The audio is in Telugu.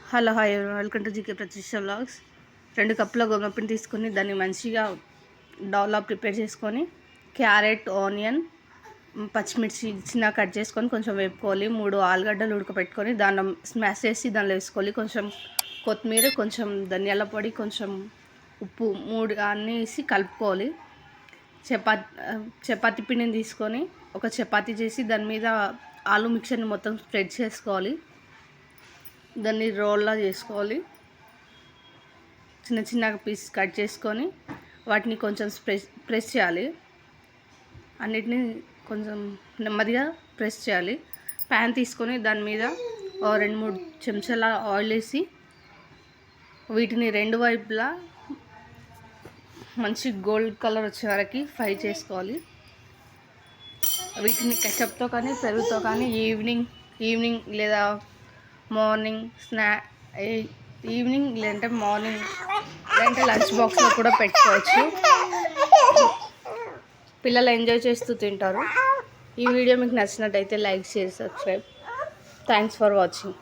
Hello hi welcome to GK ప్రతిష్ట వ్లాగ్స్. 2 కప్పుల గోధుమ పిండి తీసుకొని దాన్ని మంచిగా డౌలా ప్రిపేర్ చేసుకొని క్యారెట్, ఆనియన్, పచ్చిమిర్చి చిన్న కట్ చేసుకొని కొంచెం వేపుకోవాలి. 3 ఆలుగడ్డలు ఉడకపెట్టుకొని దాన్ని స్మాష్ చేసి దానిలో వేసుకోవాలి. కొంచెం కొత్తిమీర, కొంచెం ధనియాల పొడి, కొంచెం ఉప్పు 3 అన్నీ వేసి కలుపుకోవాలి. చపాతీ పిండిని తీసుకొని ఒక చపాతీ చేసి దాని మీద ఆలు మిక్చర్ని మొత్తం స్ప్రెడ్ చేసుకోవాలి. దాన్ని రోల్లా చేసుకోవాలి. చిన్న చిన్నగా పీస్ కట్ చేసుకొని వాటిని కొంచెం ప్రెస్ చేయాలి. అన్నిటినీ కొంచెం నెమ్మదిగా ప్రెస్ చేయాలి. ప్యాన్ తీసుకొని దాని మీద 2-3 చెంచాల ఆయిల్ వేసి వీటిని 2 వైపులా మంచి గోల్డ్ కలర్ వచ్చే వరకు ఫ్రై చేసుకోవాలి. వీటిని కెచప్తో కానీ పెరుగుతో కానీ ఈవినింగ్ లేదా మార్నింగ్ ఈవినింగ్ లేదంటే మార్నింగ్ లేదంటే లంచ్ బాక్స్లో కూడా పెట్టుకోవచ్చు. పిల్లలు ఎంజాయ్ చేస్తూ తింటారు. ఈ వీడియో మీకు నచ్చినట్టయితే like, share, subscribe. Thanks for watching.